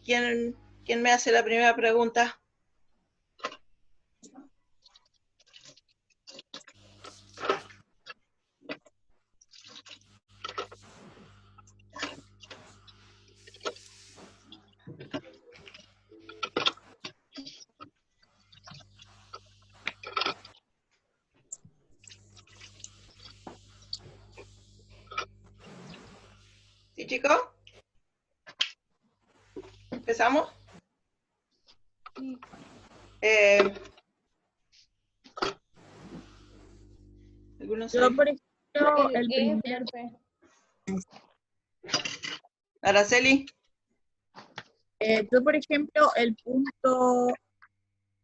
¿Quién me hace la primera pregunta? ¿Sí, chicos? ¿Empezamos? Sí. Yo, por ejemplo, el E, primer... profe. Araceli. Yo, por ejemplo, el punto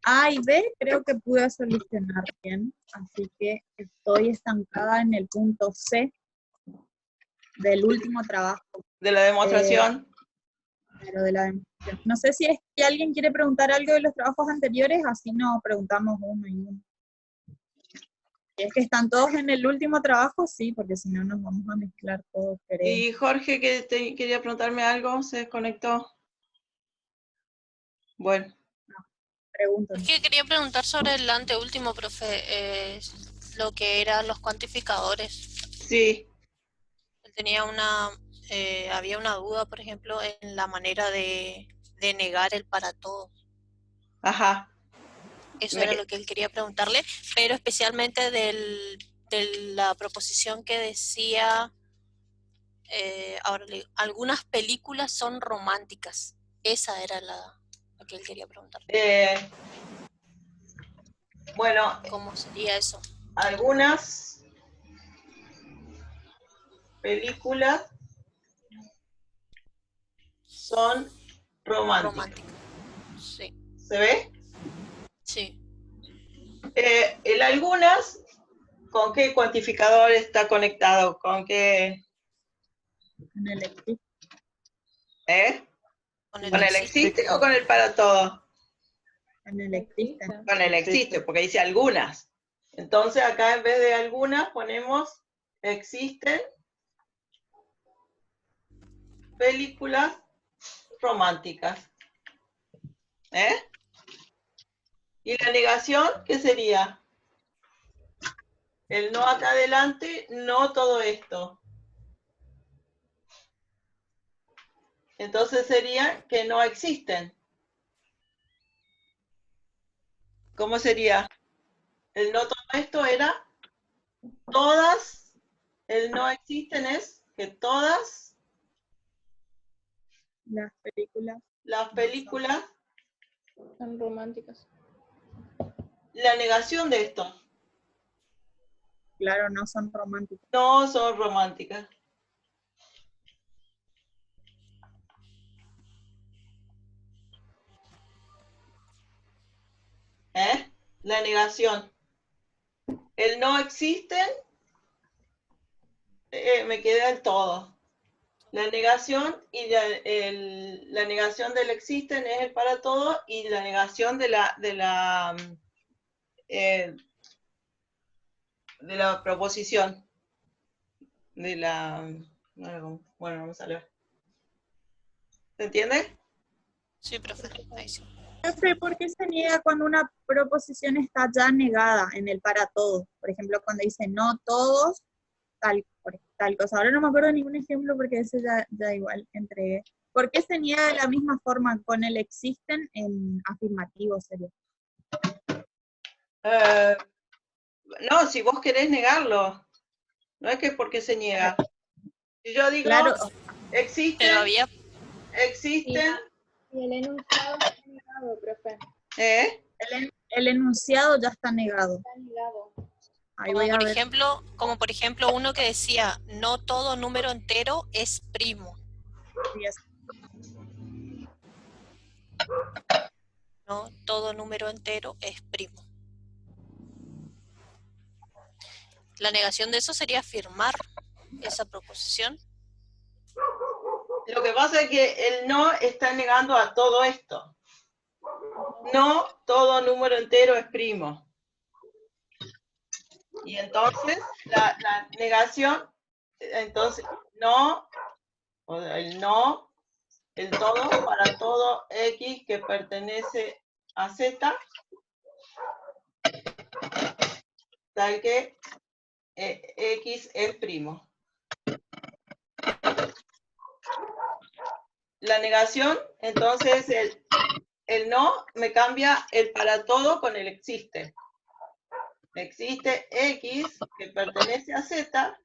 A y B creo que pude solucionar bien, así que estoy estancada en el punto C del último trabajo. De la demostración. Pero de la demostración. No sé si es que alguien quiere preguntar algo de los trabajos anteriores, así nos preguntamos uno y uno. Si es que están todos en el último trabajo, sí, porque si no nos vamos a mezclar todos. Y Jorge, que quería preguntarme algo, se desconectó. Bueno. Pregunto. Es que quería preguntar sobre el anteúltimo, profe, lo que eran los cuantificadores. Sí. Tenía había una duda, por ejemplo, en la manera de negar el para todos. Ajá. Eso era lo que él quería preguntarle, pero especialmente de la proposición que decía, ahora le digo, algunas películas son románticas. Esa era lo que él quería preguntar. Bueno. ¿Cómo sería eso? Algunas películas son románticas. Sí. ¿Se ve? Sí. El algunas, ¿con qué cuantificador está conectado? ¿Con qué? Con el existe. ¿Con el existe o con el para todo? Con el existe. Con el existe, porque dice algunas. Entonces acá en vez de algunas ponemos existen películas románticas. ¿Y la negación qué sería? El no acá adelante, no todo esto. Entonces sería que no existen. ¿Cómo sería? El no todo esto era todas, el no existen es que todas las películas son románticas. La negación de esto. Claro, no son románticas. No son románticas. La negación. El no existen, me queda el todo. La negación y la negación del existen es el para todo y la negación de la proposición. Bueno, vamos a ver. ¿Se entiende? Sí, profe. Ahí sí. Profe, ¿por qué se niega cuando una proposición está ya negada en el para todos? Por ejemplo, cuando dice no todos, tal cosa. Ahora no me acuerdo de ningún ejemplo porque ese ya igual entregué. ¿Por qué se niega de la misma forma con el existen en afirmativo sería? No, si vos querés negarlo, no es que es porque se niega. Si yo digo, claro, existen, pero había... existen. Y el enunciado está negado, profe. El enunciado ya está negado. Está negado. Ahí voy a ver. Como por ejemplo uno que decía, no todo número entero es primo. No todo número entero es primo. La negación de eso sería afirmar esa proposición. Lo que pasa es que el no está negando a todo esto. No todo número entero es primo. Y entonces la negación, entonces no, o el no el todo para todo X que pertenece a Z, tal que X es primo. La negación, entonces el no me cambia el para todo con el existe. Existe X que pertenece a Z,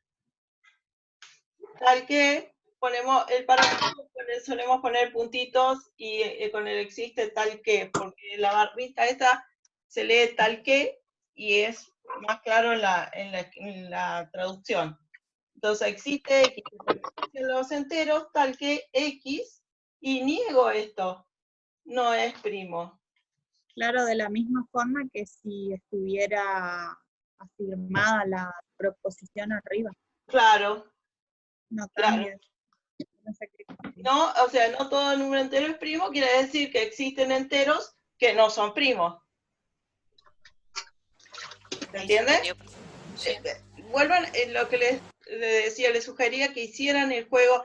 tal que ponemos el para todo, solemos poner puntitos y con el existe tal que, porque la barrita esta se lee tal que y es más claro en la traducción. Entonces existe X que pertenece a los enteros tal que X, y niego esto, no es primo. Claro, de la misma forma que si estuviera afirmada la proposición arriba. Claro, No claro. cambia. No sé qué. No, o sea, no todo número entero es primo, quiere decir que existen enteros que no son primos. ¿Se entiende? Sí. Vuelvan lo que les decía, les sugería que hicieran el juego.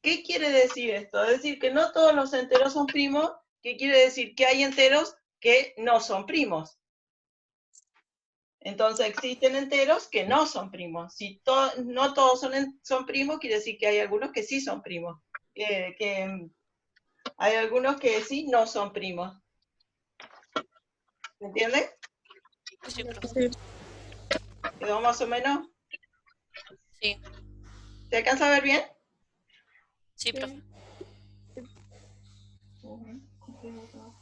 ¿Qué quiere decir esto? Es decir, que no todos los enteros son primos, que quiere decir que hay enteros que no son primos. Entonces existen enteros que no son primos. Si no todos son primos, quiere decir que hay algunos que sí son primos. Que hay algunos que sí no son primos. ¿Me entiendes? Sí, profe. ¿Quedó más o menos? Sí, ¿Se alcanza a ver bien? sí, profe.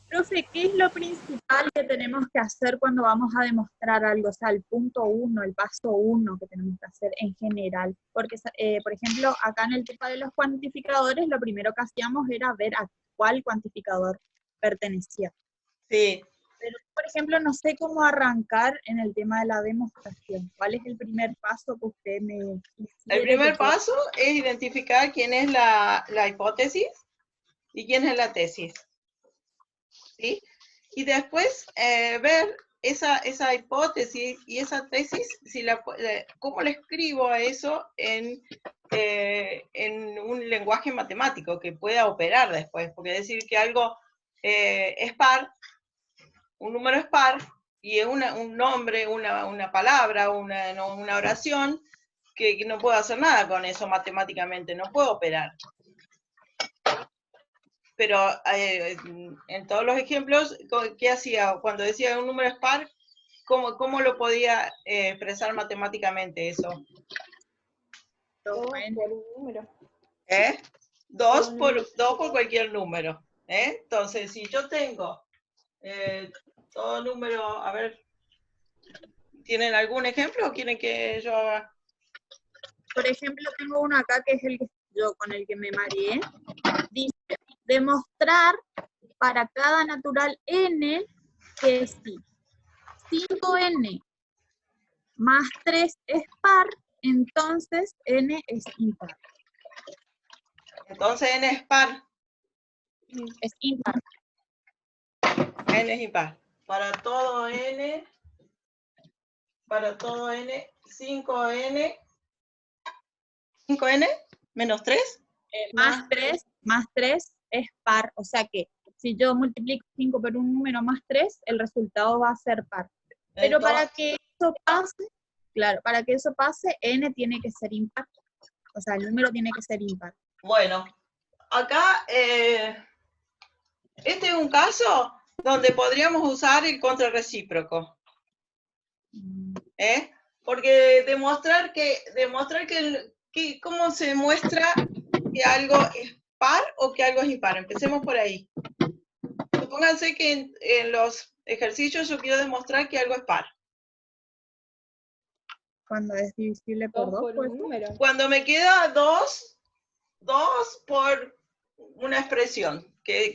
Profe, ¿qué es lo principal que tenemos que hacer cuando vamos a demostrar algo? O sea, el punto 1, el paso 1 que tenemos que hacer en general. Porque, por ejemplo, acá en el tema de los cuantificadores, lo primero que hacíamos era ver a cuál cuantificador pertenecía. Sí. Pero, por ejemplo, no sé cómo arrancar en el tema de la demostración. ¿Cuál es el primer paso que usted me sugiere? El primer paso es identificar quién es la hipótesis y quién es la tesis. ¿Sí? Y después ver esa hipótesis y esa tesis, cómo le escribo a eso en un lenguaje matemático que pueda operar después. Porque decir que algo es par, un número es par, y es un nombre, una palabra, una oración, que no puedo hacer nada con eso matemáticamente, no puedo operar. Pero en todos los ejemplos, ¿qué hacía? Cuando decía un número es par, ¿cómo lo podía expresar matemáticamente eso? 2 por un número. ¿Eh? 2 por cualquier número. Entonces, si yo tengo todo número, a ver, ¿tienen algún ejemplo o quieren que yo haga? Por ejemplo, tengo uno acá que es el que yo con el que me mareé. Dice, demostrar para cada natural n que si 5n más 3 es par, entonces n es impar. Entonces n es par. Es impar. N es impar. Para todo n, 5n menos 3. Más 3 es par, o sea que si yo multiplico 5 por un número más 3, el resultado va a ser par. Pero Entonces, para que eso pase, claro, para que eso pase, n tiene que ser impar. O sea, el número tiene que ser impar. bueno, acá este es un caso donde podríamos usar el contrarrecíproco. Porque demostrar cómo se demuestra que algo es par o que algo es impar. Empecemos por ahí. Supónganse que en los ejercicios yo quiero demostrar que algo es par. Cuando es divisible por 2, por pues. un número. Cuando me queda 2 por una expresión, que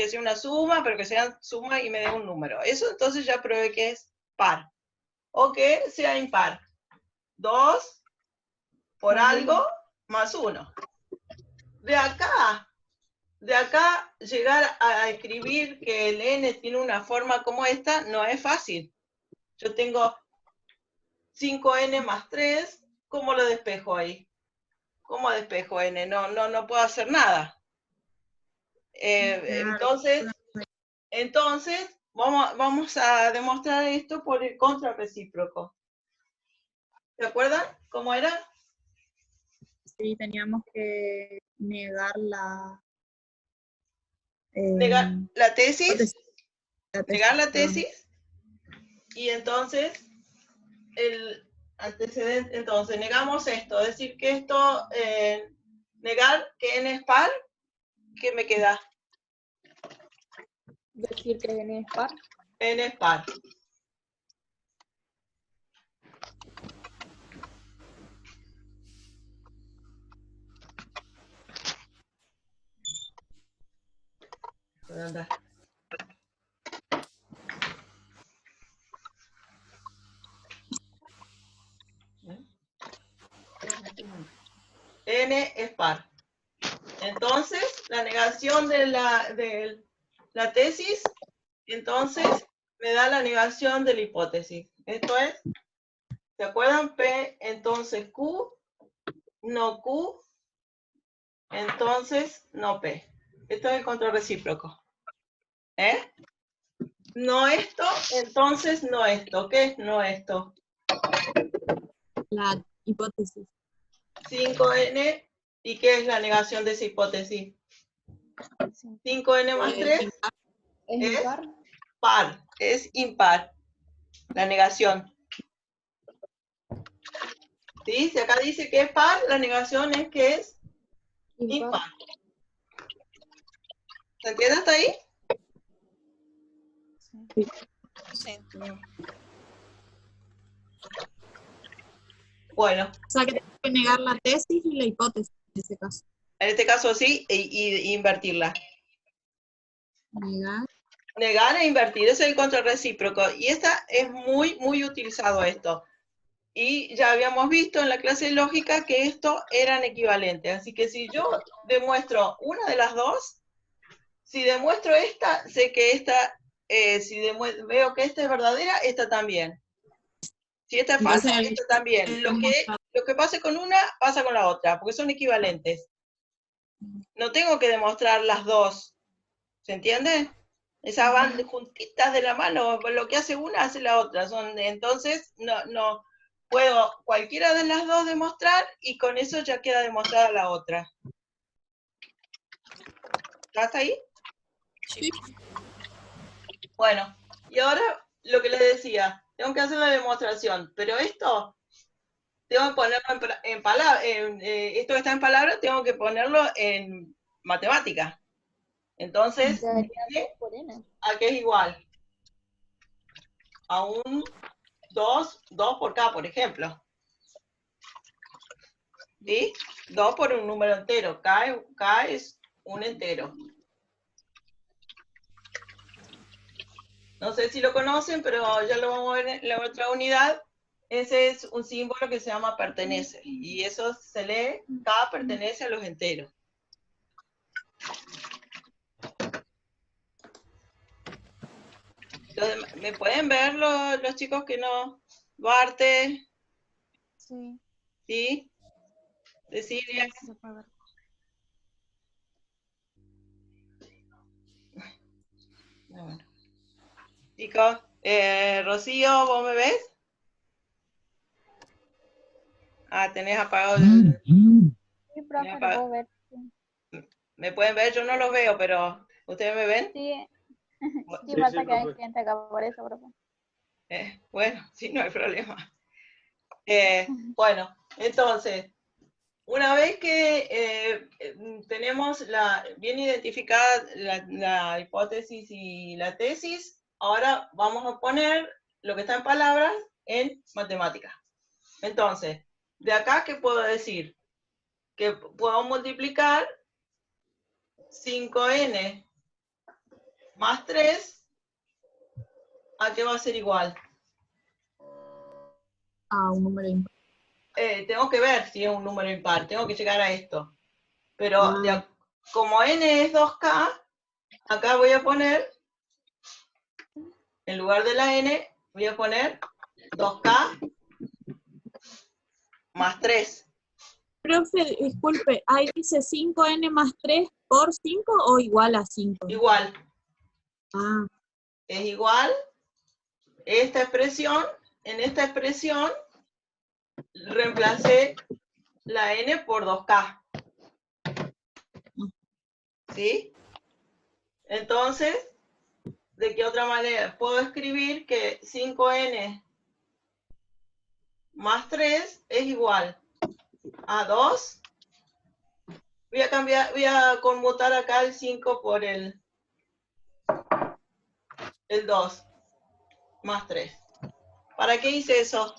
sea una suma, pero que sea suma y me dé un número. Eso entonces ya probé que es par. O que sea impar. 2 por algo más 1. De acá llegar a escribir que el n tiene una forma como esta no es fácil. Yo tengo 5n más 3, ¿cómo lo despejo ahí? ¿Cómo despejo n? No puedo hacer nada. Entonces, vamos a demostrar esto por el contrarrecíproco. ¿Se acuerdan cómo era? Sí, teníamos que negar la... Negar la tesis. la tesis, Negar la perdón. tesis. Y entonces, el antecedente, entonces, negamos esto. Es decir, que esto, negar que n es par, ¿qué me queda? Decir que n es par. N es par. Anda. N es par. Entonces, la negación de la tesis, entonces, me da la negación de la hipótesis. Esto es, ¿se acuerdan? P, entonces Q, no Q, entonces no P. Esto es el contrarrecíproco. No esto, entonces no esto. ¿Qué es no esto? La hipótesis. 5n, ¿y qué es la negación de esa hipótesis? 5n más 3 ¿Es impar? par, es impar, la negación. ¿Sí? Si acá dice que es par, la negación es que es impar. ¿Se entiende hasta ahí? Sí. O Bueno, sea que tenemos que negar la tesis y la hipótesis en ese caso. en este caso sí, y invertirla. Negar. Negar e invertir, ese es el contrarrecíproco. Y esta es muy utilizado esto. Y ya habíamos visto en la clase de lógica que esto eran equivalentes. Así que si yo demuestro una de las dos, si demuestro esta, sé que esta, si veo que esta es verdadera, esta también. Si esta es falsa, esta también. Lo que pase con una, pasa con la otra, porque son equivalentes. No tengo que demostrar las dos. ¿Se entiende? Esas van juntitas de la mano, lo que hace una hace la otra. Entonces, no puedo cualquiera de las dos demostrar y con eso ya queda demostrada la otra. ¿Estás ahí? Sí. Bueno, y ahora lo que les decía, tengo que hacer la demostración, pero esto tengo que ponerlo en palabras, esto que está en palabras tengo que ponerlo en matemática. Entonces, ¿a qué es igual? A un 2 por K, por ejemplo. ¿Sí? 2 por un número entero. K es un entero. No sé si lo conocen, pero ya lo vamos a ver en la otra unidad. Ese es un símbolo que se llama pertenece. Y eso se lee, K pertenece a los enteros. ¿Me pueden ver los chicos que no? Duarte. Sí. ¿Sí? Cecilia. Sí, se puede ver. Bueno. Chicos, Rocío, ¿vos me ves? Ah, tenés apagado el... Sí, profe, lo puedo ver. ¿Me pueden ver? Yo no los veo, pero ¿ustedes me ven? Sí, sí, falta que hay cliente acá por eso, profe. Bueno, sí, no hay problema. Bueno, entonces, una vez que tenemos bien identificada la hipótesis y la tesis, ahora vamos a poner lo que está en palabras en matemáticas. Entonces, de acá, ¿qué puedo decir? Que puedo multiplicar 5n más 3, ¿a qué va a ser igual? A un número impar. Tengo que ver si es un número impar, tengo que llegar a esto. Pero como n es 2k, acá voy a poner, en lugar de la n, voy a poner 2k más 3. Profe, disculpe, ¿ahí dice 5n más 3 por 5 o igual a 5? Igual. Ah, Es igual. Esta expresión, en esta expresión, reemplacé la n por 2k. ¿Sí? Entonces, ¿de qué otra manera? Puedo escribir que 5n más 3 es igual a 2. Voy a conmutar acá el 5 por el 2 más 3. ¿Para qué hice eso?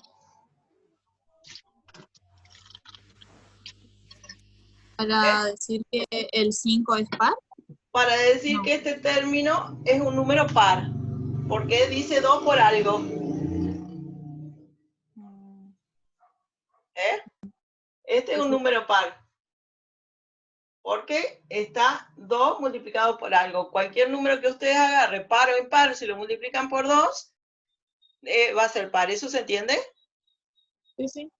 para decir que el 5 es par. Para decir No. que este término es un número par. Porque dice 2 por algo. Este es un número par. Porque está 2 multiplicado por algo. Cualquier número que ustedes agarren, par o impar, si lo multiplican por 2, va a ser par. ¿Eso se entiende? Sí, sí.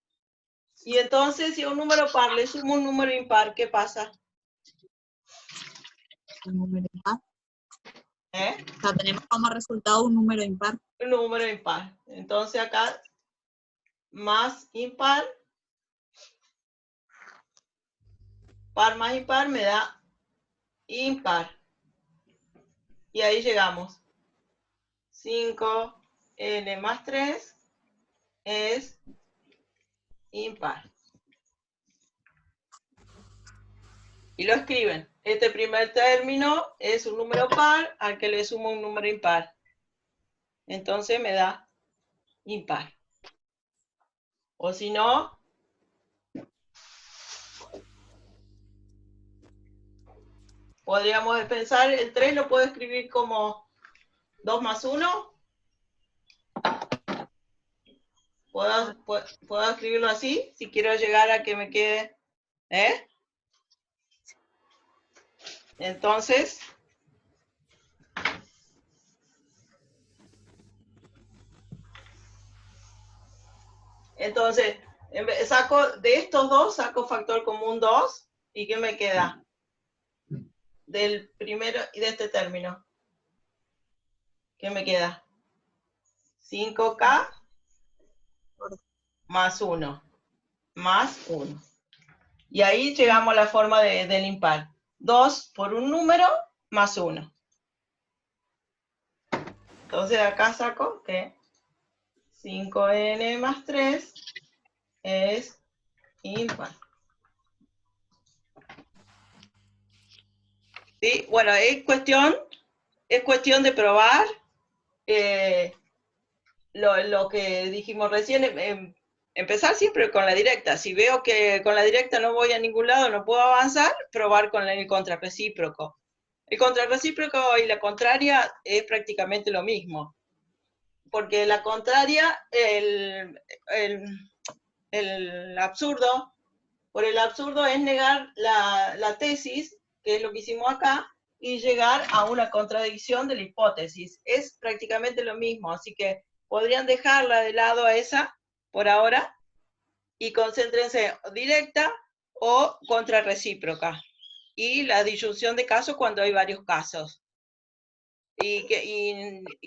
Y entonces, si a un número par le sumo un número impar, ¿qué pasa? Un número impar. ¿Eh? O sea, tenemos como resultado un número impar. Un número impar. Entonces acá, más impar, par más impar me da impar. Y ahí llegamos. 5n más 3 es impar. Y lo escriben. Este primer término es un número par al que le sumo un número impar. Entonces me da impar. O si no, podríamos pensar, el 3 lo puedo escribir como 2 más 1. ¿Puedo escribirlo así? Si quiero llegar a que me quede... Entonces, saco de estos dos, saco factor común 2. ¿Y qué me queda? Del primero y de este término. ¿Qué me queda? 5k más 1. Más 1. Y ahí llegamos a la forma del impar. 2 por un número más 1. Entonces acá saco que 5n más 3 es impar. ¿Sí? Bueno, es cuestión de probar lo que dijimos recién. Empezar siempre con la directa. Si veo que con la directa no voy a ningún lado, no puedo avanzar, probar con el contrarrecíproco. El contrarrecíproco y la contraria es prácticamente lo mismo. Porque la contraria, el absurdo, por el absurdo es negar la tesis, que es lo que hicimos acá, y llegar a una contradicción de la hipótesis. Es prácticamente lo mismo, así que podrían dejarla de lado a esa por ahora y concéntrense directa o contrarrecíproca. Y la disyunción de casos cuando hay varios casos. Y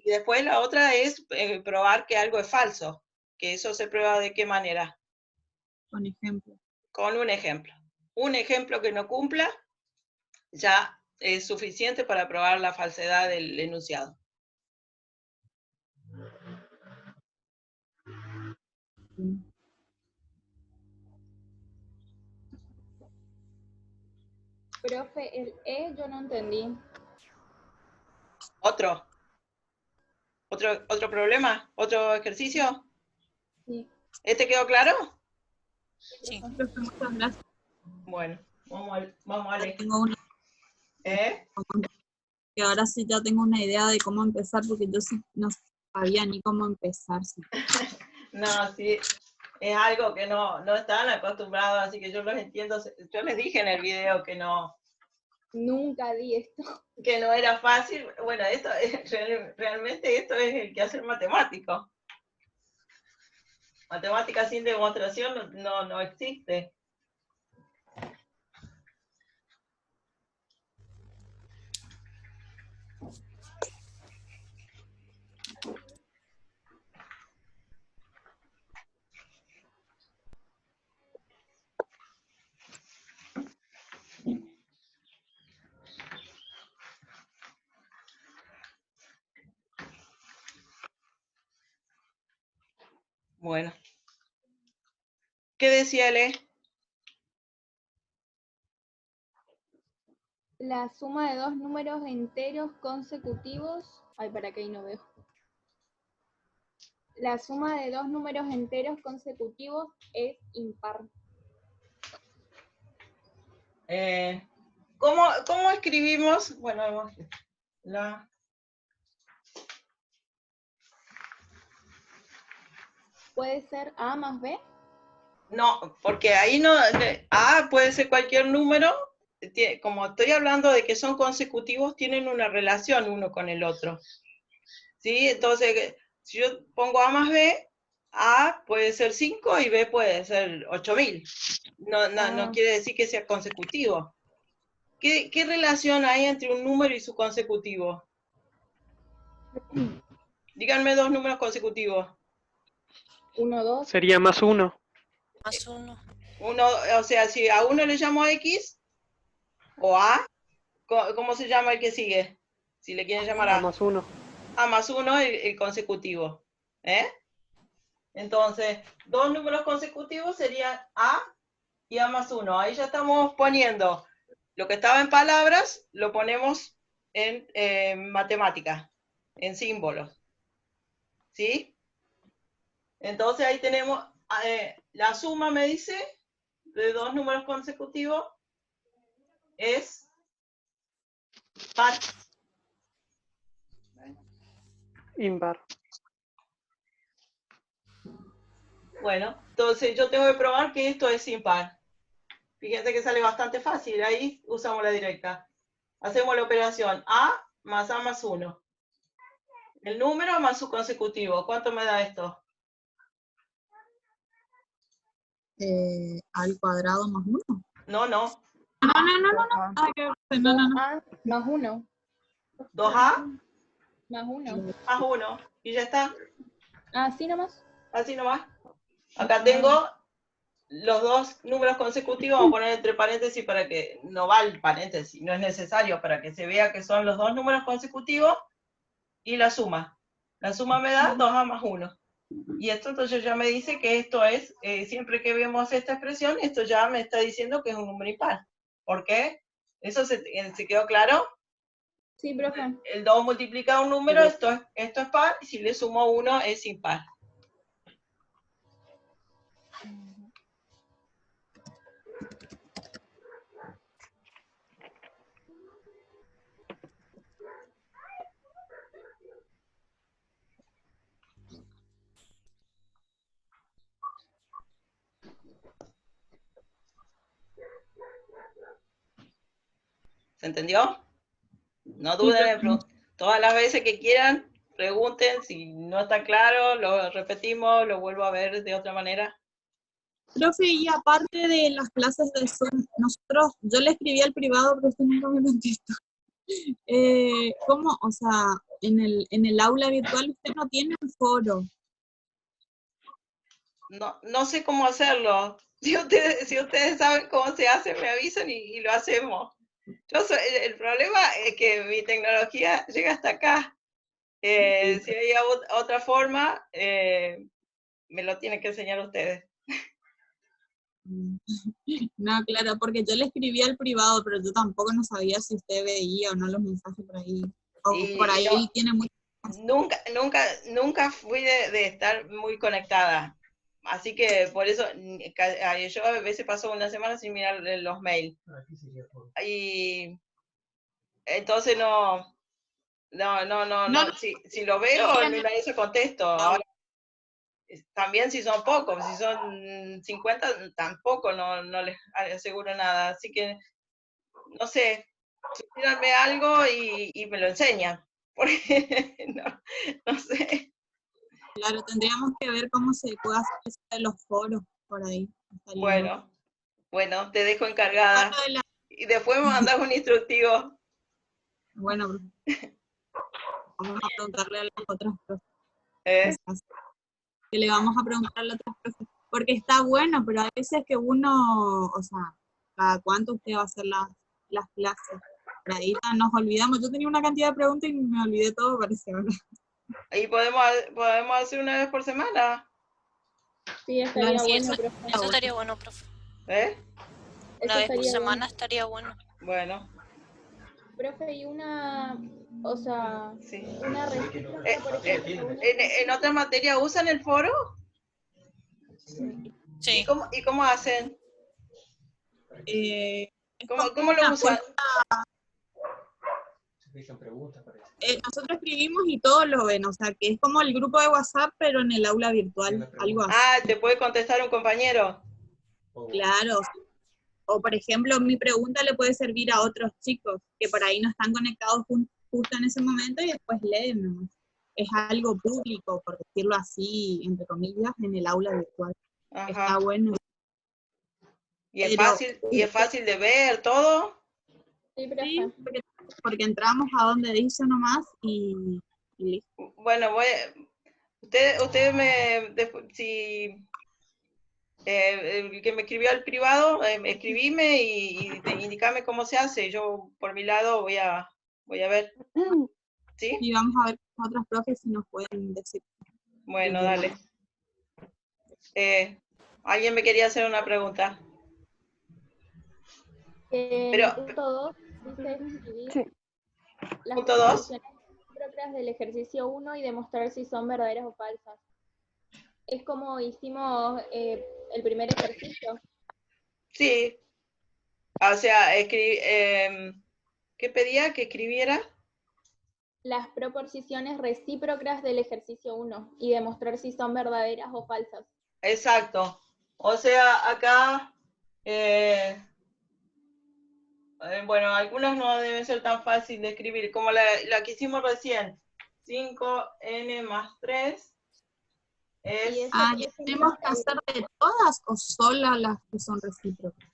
después la otra es probar que algo es falso. Que eso se prueba ¿de qué manera? Con ejemplo. Con un ejemplo. Un ejemplo que no cumpla ya es suficiente para probar la falsedad del enunciado. Profe, el E yo no entendí. ¿Otro problema? ¿Otro ejercicio? Sí. ¿Este quedó claro? Sí. Profe, muchas gracias. Bueno, vamos a leer. Tengo una, que ahora sí ya tengo una idea de cómo empezar, porque yo sí no sabía ni cómo empezar. Sí. No, sí, es algo que no están acostumbrados, así que yo los entiendo. Yo les dije en el video que no Nunca di esto. que no era fácil. Bueno, esto realmente esto es el quehacer matemático. Matemática sin demostración no existe. decía él? La suma de dos números enteros consecutivos. Ay, para que ahí no veo. La suma de dos números enteros consecutivos es impar. ¿Cómo escribimos? Bueno, ¿Puede ser A más B? No, porque ahí no, A puede ser cualquier número, como estoy hablando de que son consecutivos, tienen una relación uno con el otro, ¿sí? Entonces, si yo pongo A más B, A puede ser 5 y B puede ser 8000. No quiere decir que sea consecutivo. ¿Qué relación hay entre un número y su consecutivo? Díganme dos números consecutivos. 1, 2. Sería más 1. Más 1. Uno, o sea, si a uno le llamo X o A, ¿cómo se llama el que sigue? Si le quieren llamar A A. más 1. A más 1, el consecutivo. Entonces, dos números consecutivos serían A y A más 1. Ahí ya estamos poniendo lo que estaba en palabras, lo ponemos en matemáticas, en símbolos. ¿Sí? Entonces ahí tenemos la suma, me dice, de dos números consecutivos es par. Impar. Bueno, entonces yo tengo que probar que esto es impar. Fíjense que sale bastante fácil, ahí usamos la directa. Hacemos la operación A más A más 1. El número más su consecutivo. ¿Cuánto me da esto? Al cuadrado más 1. No. No. No. Más 1. 2A Más 1. más 1. Y ya está. Así nomás. Así nomás. Acá tengo los dos números consecutivos. Vamos a poner entre paréntesis para que no va el paréntesis. No es necesario para que se vea que son los dos números consecutivos y la suma. La suma me da 2A más 1. Y esto entonces ya me dice que esto es, siempre que vemos esta expresión, esto ya me está diciendo que es un número impar. ¿Por qué? ¿Eso se quedó claro? Sí, profe. El 2 multiplica un número, esto es par, y si le sumo 1 es impar. ¿Se entendió? No duden en preguntar. Todas las veces que quieran, pregunten. Si no está claro, lo repetimos, lo vuelvo a ver de otra manera. Profe, y aparte de las clases de Zoom, yo le escribí al privado, pero usted nunca me contestó. ¿Cómo? O sea, en el aula virtual usted no tiene un foro. No sé cómo hacerlo. Si ustedes saben cómo se hace, me avisan y lo hacemos. El problema es que mi tecnología llega hasta acá. Si hay otra forma, me lo tienen que enseñar ustedes. No, claro, porque yo le escribí al privado, pero yo tampoco no sabía si usted veía o no los mensajes por ahí. O por ahí no, tiene mucho. Nunca fui de estar muy conectada. Así que por eso yo a veces paso una semana sin mirar los mails. Y entonces si lo veo, en una de esas contesto. Ahora, también si son pocos, si son 50, tampoco no les aseguro nada. Así que, no sé, sugiéranme algo y me lo enseñan. Porque no sé. Claro, tendríamos que ver cómo se puede hacer eso de los foros por ahí. Bueno, te dejo encargada. Y después me mandas un instructivo. Bueno, vamos a preguntarle a las otras profes. Que le vamos a preguntar a las otras profes. Porque está bueno, pero a veces que uno, o sea, ¿cada cuánto usted va a hacer las clases? Por ahí nos olvidamos. Yo tenía una cantidad de preguntas y me olvidé todo, parece, ¿verdad? Y podemos hacer una vez por semana. Sí, estaría Claro, Sí, bueno, eso profe. estaría bueno, profe. ¿Eh? Una Eso vez por estaría semana bueno. estaría bueno. Bueno, Profe, y una, o sea, sí. una recíproca, Eh, por eh, ejemplo, un en ejercicio. otras materias usan el foro? Sí. ¿Y cómo hacen? es ¿Cómo, como cómo lo una usan? nosotros escribimos y todos lo ven, o sea, que es como el grupo de WhatsApp, pero en el aula virtual, algo así. Ah, ¿te puede contestar un compañero? Claro, o por ejemplo, mi pregunta le puede servir a otros chicos que por ahí no están conectados justo en ese momento y después leen nomás. Es algo público, por decirlo así, entre comillas, en el aula virtual. Está Ajá. bueno. ¿Y es Pero fácil de ver todo? Sí, sí, profe. porque entramos a donde dice nomás y listo. Bueno, usted si el que me escribió al privado, escribime y indicame cómo se hace. Yo por mi lado voy a ver. ¿Sí? Y vamos a ver con otros profes si nos pueden decir. Bueno, dale. Alguien me quería hacer una pregunta. En Pero, el punto 2 dice escribir Sí. las punto 2. proposiciones propias del ejercicio 1 y demostrar si son verdaderas o falsas. Es como hicimos el primer ejercicio. Sí. O sea, ¿qué pedía que escribiera? Las proposiciones recíprocas del ejercicio 1 y demostrar si son verdaderas o falsas. Exacto. O sea, acá, bueno, algunas no deben ser tan fácil de escribir, como la que hicimos recién. 5n más 3 Y es... eso, Ah, por ¿ya ejemplo, tenemos que hacer de todas o solo las que son recíprocas?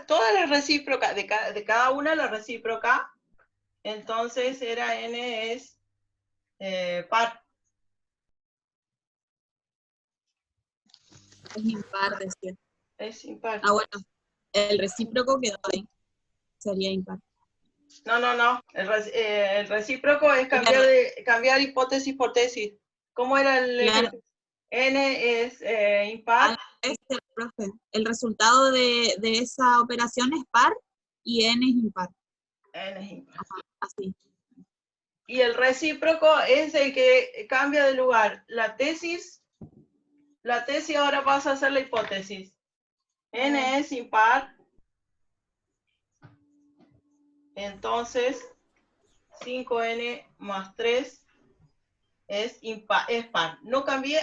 todas las recíprocas, de cada una la recíproca, entonces n es par. Es impar, decía. Es impar. Ah, bueno, el recíproco quedó ahí. Sería impar. No. El recíproco es cambiar hipótesis por tesis. ¿Cómo era el Claro. ejemplo? N es impar. Profe. El resultado de esa operación es par y n es impar. N es impar. Ajá, así. Y el recíproco es el que cambia de lugar. La tesis ahora pasa a ser la hipótesis. N es impar. Entonces, 5n más 3 es par. No cambié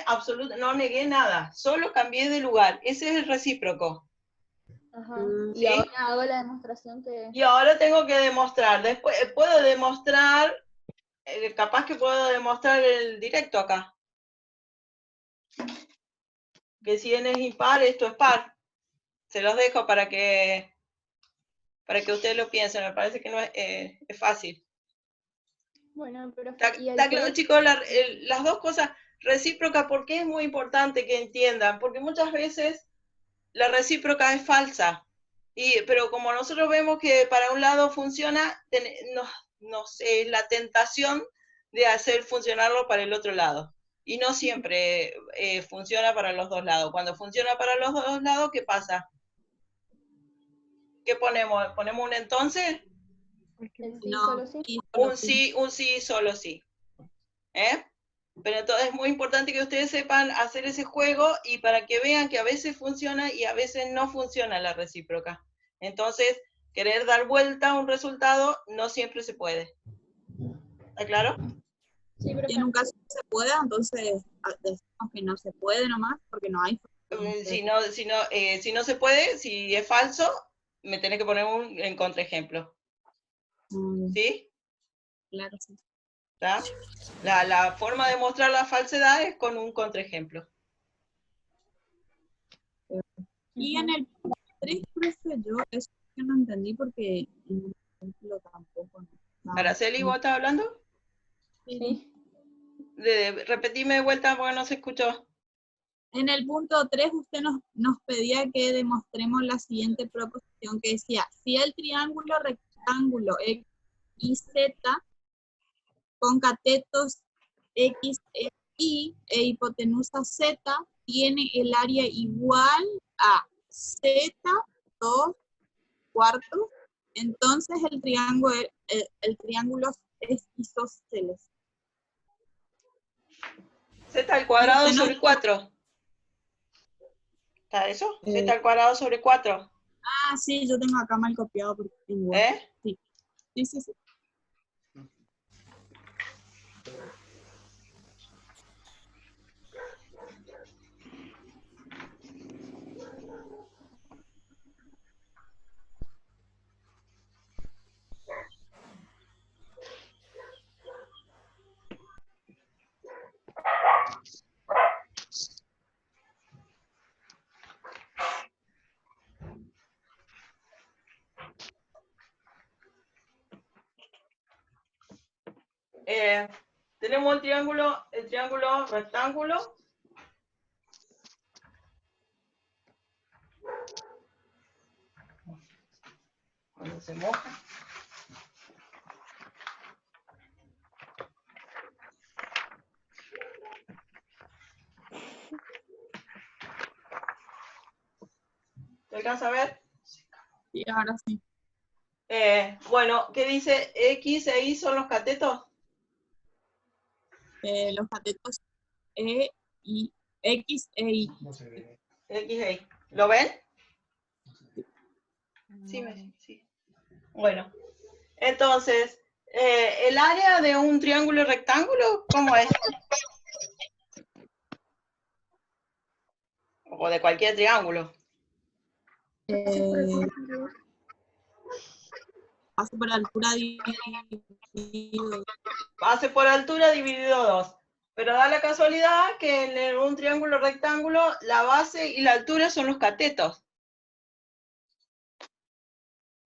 no negué nada, solo cambié de lugar. Ese es el recíproco. Ajá. Y ¿Sí? ahora hago la demostración que... Y ahora tengo que demostrar. Después puedo demostrar, capaz que puedo demostrar el directo acá. Que si n es impar, esto es par. Se los dejo para que ustedes lo piensen. Me parece que no es fácil. Bueno, profe, y el Está claro, test, chicos, las dos cosas recíprocas, ¿por qué es muy importante que entiendan? Porque muchas veces la recíproca es falsa. Pero como nosotros vemos que para un lado funciona, es la tentación de hacer funcionarlo para el otro lado. Y no siempre funciona para los dos lados. Cuando funciona para los dos lados, ¿qué pasa? ¿Qué ponemos? ¿Ponemos un entonces? el sí, No, solo sí. Un sí, solo sí. Pero entonces es muy importante que ustedes sepan hacer ese juego y para que vean que a veces funciona y a veces no funciona la recíproca. Entonces, querer dar vuelta a un resultado no siempre se puede. ¿Está claro? Sí, Y profe. en un caso que se pueda, entonces decimos que no se puede nomás porque no hay. Si no se puede, si es falso, me tenés que poner en contraejemplo. ¿Sí? Claro, sí. ¿Está? La forma de mostrar la falsedad es con un contraejemplo. Y en el 3, profe, yo eso que no entendí porque en el ejemplo tampoco. Araceli, ¿vos estás hablando? Sí. Repetime de vuelta porque no se escuchó. En el punto 3 usted nos pedía que demostremos la siguiente proposición que decía, si el triángulo rectángulo X y Z con catetos X, Y e hipotenusa Z tiene el área igual a Z, 2 cuartos, entonces el triángulo es isósceles. Z al cuadrado Usted no- sobre 4. ¿Está eso? Eh. Z al cuadrado sobre 4. Ah, sí, yo tengo acá mal copiado porque igual. ¿Eh? Sí. Sí, sí, sí. Tenemos el triángulo rectángulo. Cuando se moja. ¿Te alcanza a ver? Sí, ahora sí. Bueno, ¿qué dice? X e Y son los catetos. Los catetos E y X e Y. X e Y. ¿Lo ven? Sí, sí. Bueno, entonces, el área de un triángulo rectángulo, ¿cómo es? O de cualquier triángulo. Paso por altura dividido. Base por altura dividido 2. Pero da la casualidad que en un triángulo rectángulo la base y la altura son los catetos.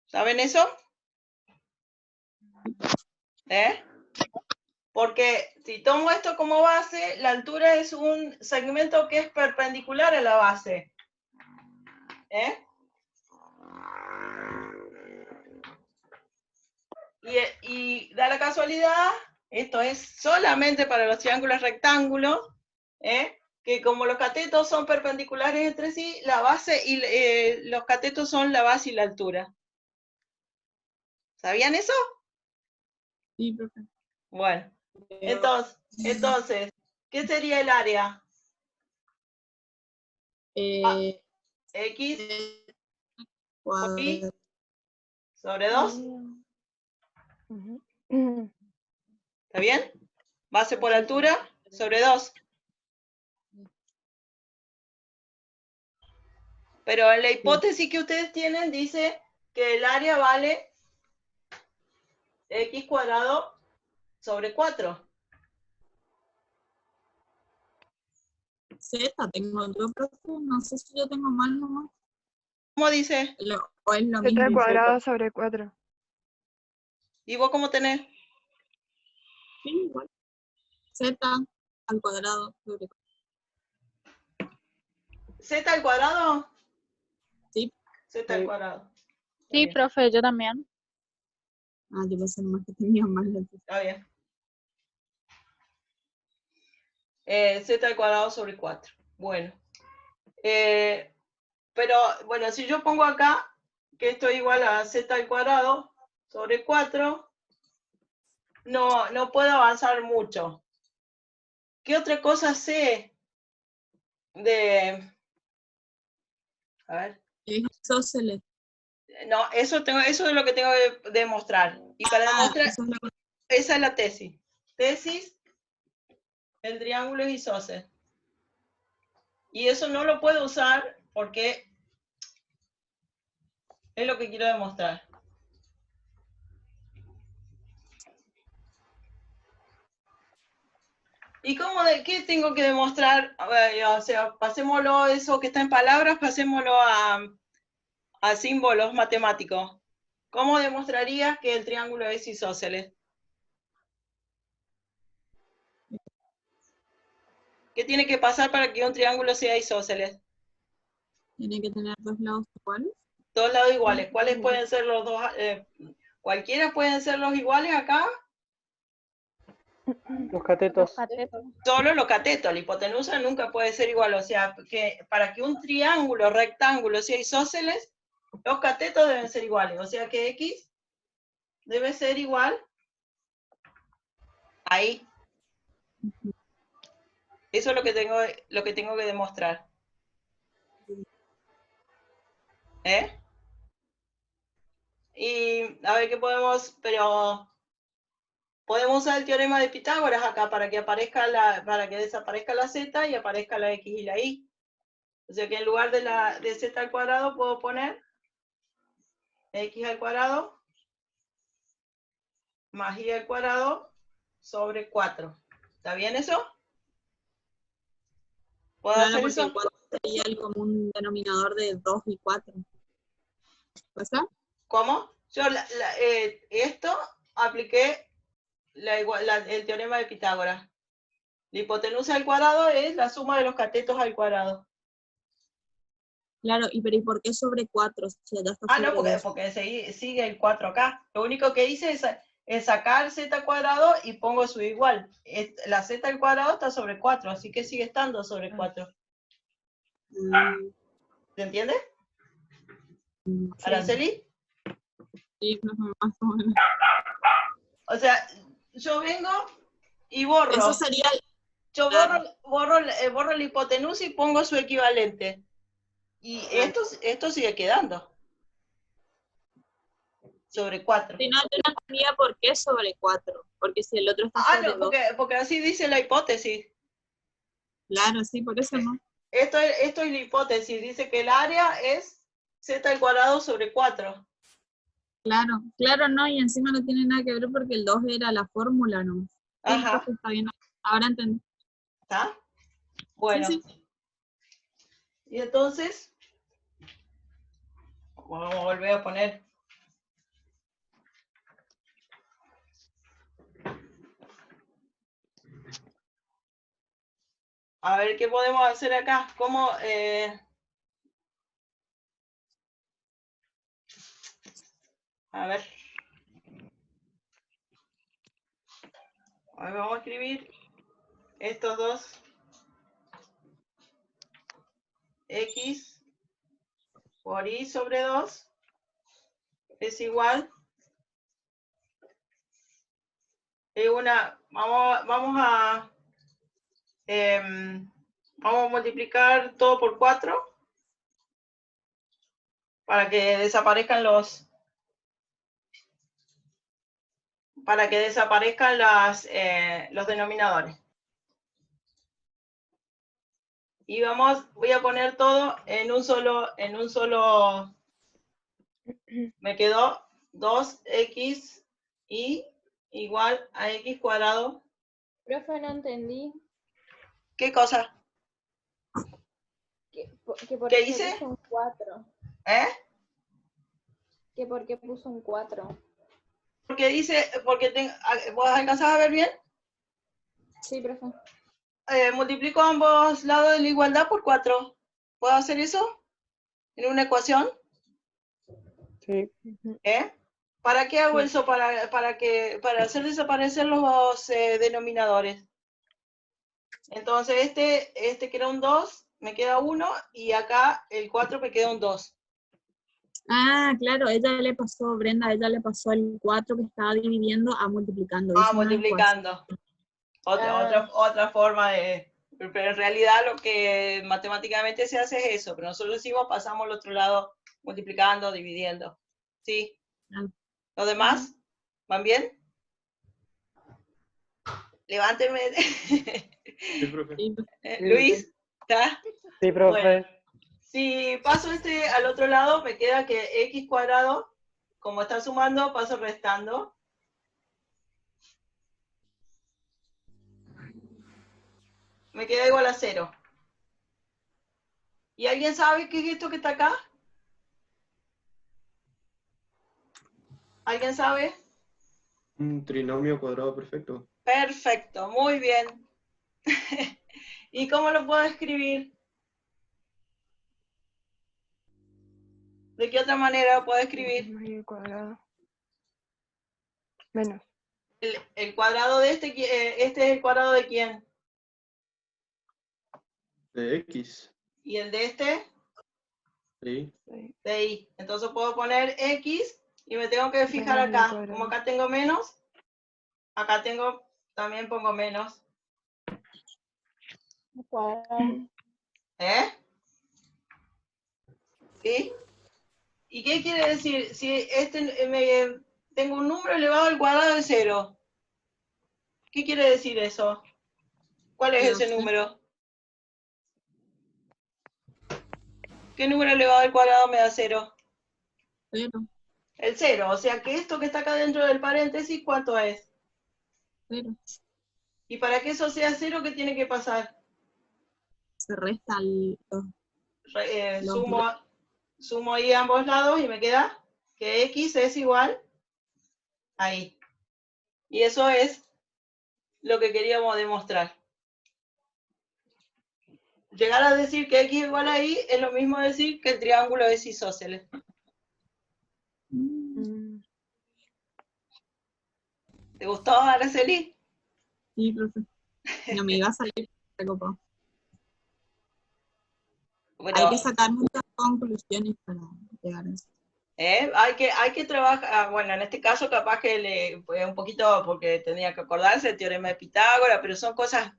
¿Saben eso? Porque si tomo esto como base, la altura es un segmento que es perpendicular a la base. Y da la casualidad, esto es solamente para los triángulos rectángulos, que como los catetos son perpendiculares entre sí, la base y los catetos son la base y la altura. ¿Sabían eso? Sí, profe. Bueno, entonces, ¿qué sería el área? X por Y sobre 2. ¿Está bien? Base por altura sobre 2. Pero en la hipótesis que ustedes tienen dice que el área vale X cuadrado sobre 4. Z tengo yo, profe. No sé si yo tengo mal nomás. ¿Cómo dice? O es lo Z mismo. cuadrado sobre 4. ¿Y vos cómo tenés? Sí, igual. Z al cuadrado sobre 4. ¿Z al cuadrado? Sí. Z al cuadrado. Sí, profe, yo también. Ah, yo pensé más que tenía mal. Está bien. Z al cuadrado sobre 4. Bueno. Pero, bueno, si yo pongo acá que esto es igual a Z al cuadrado sobre 4, no puedo avanzar mucho. ¿Qué otra cosa sé de... A ver. Isósceles. No, eso es lo que tengo que demostrar. Y para demostrar, esa es la tesis. Tesis, el triángulo es isósceles. Y eso no lo puedo usar porque es lo que quiero demostrar. ¿Y qué tengo que demostrar? A ver, o sea, pasémoslo eso que está en palabras, pasémoslo a símbolos matemáticos. ¿Cómo demostrarías que el triángulo es isósceles? ¿Qué tiene que pasar para que un triángulo sea isósceles? Tiene que tener dos lados iguales. Dos lados iguales. ¿Cuáles pueden ser los dos? ¿Cualquiera pueden ser los iguales acá? Los catetos. Solo los catetos, la hipotenusa nunca puede ser igual, o sea, que para que un triángulo rectángulo sea isósceles, los catetos deben ser iguales, o sea que X debe ser igual ahí. Eso es lo que tengo que demostrar. ¿Eh? Y a ver qué podemos, pero podemos usar el teorema de Pitágoras acá para que para que desaparezca la z y aparezca la x y la y. O sea que en lugar de z al cuadrado puedo poner x al cuadrado más y al cuadrado sobre 4. ¿Está bien eso? ¿Puedo Claro, hacer porque eso? el 4 sería el común denominador de 2 y 4. ¿Pasa? ¿Cómo? Yo esto apliqué el teorema de Pitágoras. La hipotenusa al cuadrado es la suma de los catetos al cuadrado. Claro, ¿y por qué sobre 4? O sea, ya está Ah, sobre no, porque, 2. porque sigue el 4 acá. Lo único que hice es sacar z al cuadrado y pongo su igual. La z al cuadrado está sobre 4, así que sigue estando sobre 4. ¿Se entiende? Sí, Araceli. sí, más o menos. O sea, yo vengo y borro. Eso sería Yo claro. borro la hipotenusa y pongo su equivalente. Y esto sigue quedando. Sobre 4. Si no, yo no entendía por qué sobre 4. Porque si el otro está Ah, sobre no, 2. porque así dice la hipótesis. Claro, sí, por eso no. Esto es la hipótesis. Dice que el área es z al cuadrado sobre 4. Claro, claro, no, y encima no tiene nada que ver porque el 2 era la fórmula, ¿no? Sí, Ajá. entonces está bien. Ahora entendí. ¿Está? Bueno. Sí. Y entonces, vamos a volver a poner. A ver qué podemos hacer acá. ¿Cómo? A ver. Vamos a escribir estos dos. X por y sobre 2 es igual. Vamos a multiplicar todo por 4 para que desaparezcan los denominadores. Y voy a poner todo en un solo, me quedó 2x y igual a x cuadrado. Profe, no entendí. ¿Qué cosa? Que por ¿Qué qué hice? puso un 4. ¿Eh? Que por qué puso un 4. ¿Vos alcanzás a ver bien? Sí, profe. Multiplico ambos lados de la igualdad por 4. ¿Puedo hacer eso? ¿En una ecuación? Sí. ¿Eh? ¿Para qué hago Sí. eso? Para hacer desaparecer los denominadores. Entonces este que era un 2, me queda 1, y acá el 4 me queda un 2. Ah, claro, Brenda, a ella le pasó el 4 que estaba dividiendo a multiplicando. Hizo una Multiplicando. Otra forma de... Pero en realidad lo que matemáticamente se hace es eso, pero nosotros decimos pasamos al otro lado multiplicando, dividiendo. ¿Sí? ecuación. ¿Los demás? ¿Van bien? Levánteme. Sí, profe. Sí, Luis, ¿está? Sí, profe. Bueno, si paso al otro lado, me queda que x cuadrado, como está sumando, paso restando. Me queda igual a 0. ¿Y alguien sabe qué es esto que está acá? ¿Alguien sabe? Un trinomio cuadrado perfecto. Perfecto, muy bien. ¿Y cómo lo puedo escribir? ¿De qué otra manera lo puedo escribir? Más y al cuadrado. Menos. El cuadrado de este es el cuadrado de quién. De X. Y el de este, Sí. de Y. Entonces puedo poner X y me tengo que fijar Menos y al acá. cuadrado. Como acá tengo menos, acá tengo, también pongo menos. ¿Eh? ¿Sí? ¿Y qué quiere decir? Si tengo un número elevado al cuadrado de 0. ¿Qué quiere decir eso? ¿Cuál es ese número? ¿Qué número elevado al cuadrado me da 0? 0, El 0. O sea que esto que está acá dentro del paréntesis, ¿cuánto es? 0. Y para que eso sea 0, ¿qué tiene que pasar? Se resta los Sumo ahí ambos lados y me queda que X es igual ahí. Y eso es lo que queríamos demostrar. Llegar a decir que X igual ahí es lo mismo decir que el triángulo es isósceles. Mm. ¿Te gustó, Araceli? Sí, profe. No me iba a salir recopado. Bueno, Hay que sacar muchas conclusiones para llegar a eso. hay que trabajar, bueno, en este caso capaz que un poquito, porque tenía que acordarse el teorema de Pitágoras, pero son cosas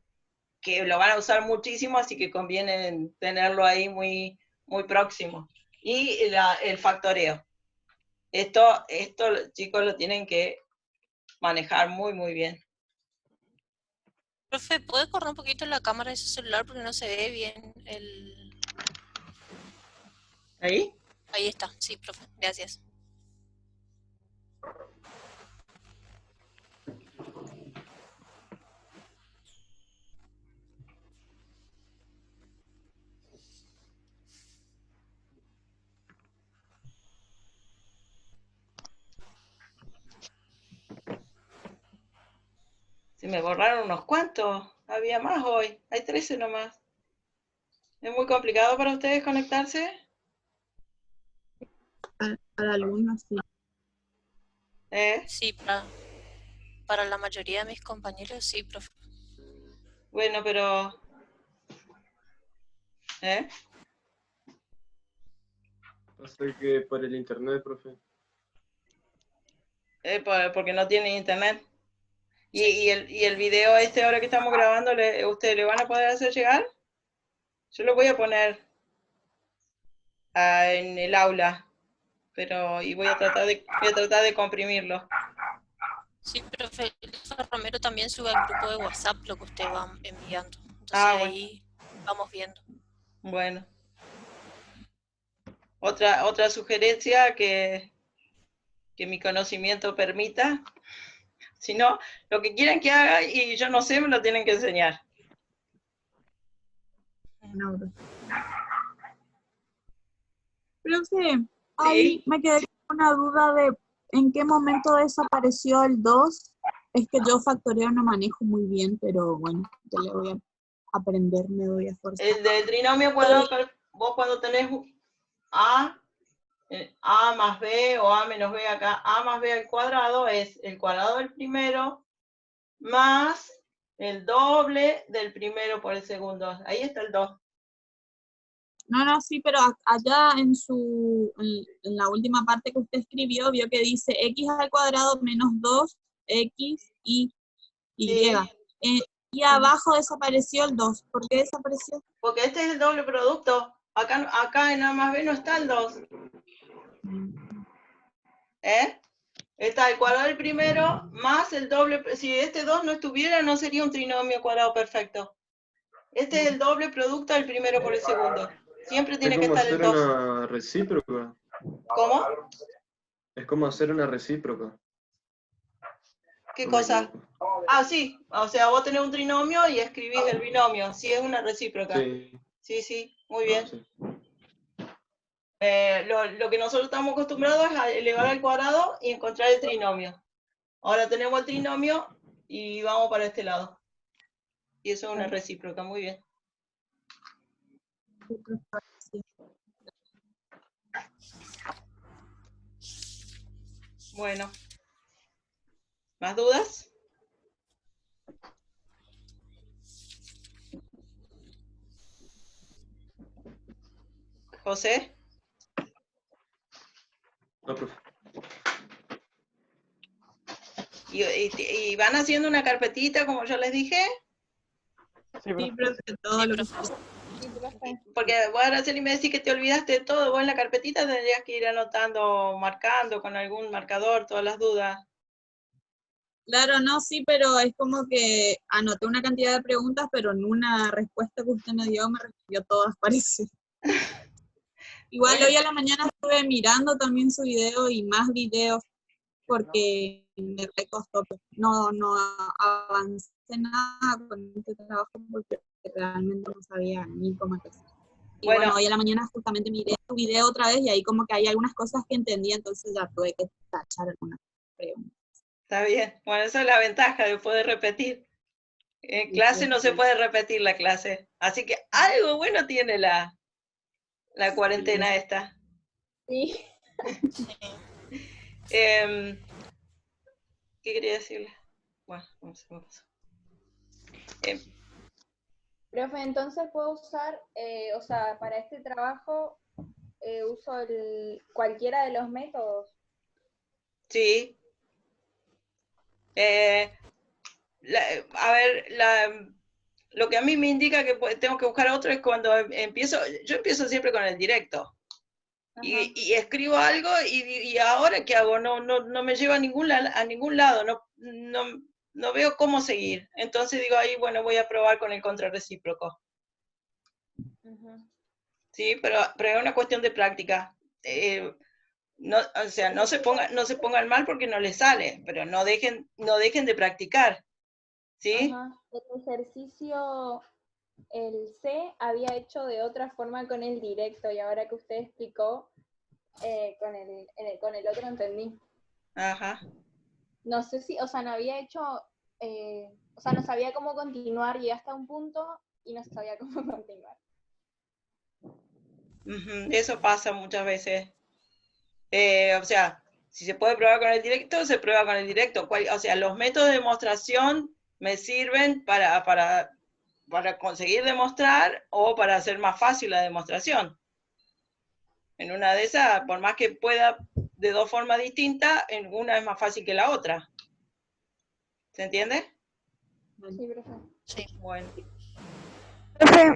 que lo van a usar muchísimo, así que conviene tenerlo ahí muy, muy próximo. Y el factoreo. Esto, chicos, lo tienen que manejar muy, muy bien. Profe, ¿puede correr un poquito la cámara de su celular porque no se ve bien el... ¿Ahí? Ahí está, sí, profe, gracias. Se me borraron unos cuantos. Había más hoy. Hay 13 nomás. ¿Es muy complicado para ustedes conectarse? Para algunos sí. Sí, para la mayoría de mis compañeros sí, profe. Bueno, pero... Pasa que por el internet, profe. Porque no tienen internet. Sí. Y el video ahora que estamos grabando, ¿ustedes le van a poder hacer llegar? Yo lo voy a poner en el aula, pero voy a tratar de comprimirlo. Sí, profe, el profe Romero también sube al grupo de WhatsApp lo que usted va enviando. Entonces Bueno, ahí vamos viendo. bueno. Otra sugerencia que mi conocimiento permita. Si no, lo que quieran que haga y yo no sé, me lo tienen que enseñar. No, profe, ahí me quedé con una duda de en qué momento desapareció el 2. Es que yo factoreo no manejo muy bien, pero bueno, ya le voy a aprender, me voy a esforzar. El del trinomio cuadrado, vos cuando tenés A más B o A menos B acá, A más B al cuadrado es el cuadrado del primero más el doble del primero por el segundo. Ahí está el 2. No, sí, pero allá en la última parte que usted escribió, vio que dice x al cuadrado menos 2x y y. Sí. Y abajo desapareció el 2. ¿Por qué desapareció? Porque este es el doble producto. Acá en A más B no está el 2. Está el cuadrado del primero más el doble. Si este 2 no estuviera, no sería un trinomio cuadrado perfecto. Este es el doble producto del primero por el segundo. Siempre tiene que Es como estar el hacer 2. una recíproca. ¿Cómo? Es como hacer una recíproca. ¿Qué No me cosa? equivoco. Ah, sí. O sea, vos tenés un trinomio y escribís el binomio. Sí, es una recíproca. Sí. Sí, muy bien. Sí. Lo que nosotros estamos acostumbrados es a elevar al cuadrado y encontrar el trinomio. Ahora tenemos el trinomio y vamos para este lado. Y eso es una recíproca, muy bien. Bueno. ¿Más dudas? José. No, profe. ¿Y van haciendo una carpetita como yo les dije? Sí, Sí, profe. profe, todo Sí, lo que profe. Sí, profe. Porque vos, Araceli, me decís que te olvidaste de todo. Vos en la carpetita tendrías que ir anotando, marcando con algún marcador todas las dudas. Claro, no, sí, pero es como que anoté una cantidad de preguntas, pero en una respuesta que usted me dio me respondió todas, parece. Igual Bueno. hoy a la mañana estuve mirando también su video y más videos porque me recostó, pues, no avancé nada con este trabajo porque realmente no sabía ni cómo empezar. Y bueno, hoy a la mañana justamente miré tu video otra vez y ahí como que hay algunas cosas que entendí, entonces ya tuve que tachar algunas preguntas. Está bien. Bueno, esa es la ventaja de poder repetir. En Sí, clase no se sí. puede repetir la clase. Así que algo bueno tiene la cuarentena esta. Sí. ¿Qué quería decirle? Bueno, no sé qué me pasó. Profe, entonces puedo usar, o sea, para este trabajo uso cualquiera de los métodos. Sí. A ver, lo que a mí me indica que tengo que buscar otro es cuando yo empiezo siempre con el directo. Y escribo algo y ahora ¿qué hago? No me lleva a ningún lado, no veo cómo seguir. Entonces digo, ahí, bueno, voy a probar con el contrarrecíproco. Sí, pero es una cuestión de práctica. O sea, no se pongan mal porque no les sale, pero no dejen de practicar. ¿Sí? Ajá. El ejercicio, el C, había hecho de otra forma con el directo y ahora que usted explicó, con el otro entendí. Ajá. No sé si, o sea, no había hecho, o sea, no sabía cómo continuar, llegué hasta un punto y no sabía cómo continuar. Eso pasa muchas veces. O sea, si se puede probar con el directo, se prueba con el directo. O sea, los métodos de demostración me sirven para conseguir demostrar o para hacer más fácil la demostración. En una de esas, por más que pueda de dos formas distintas, en una es más fácil que la otra. ¿Se entiende? Sí, profe. Sí. Bueno. Profe,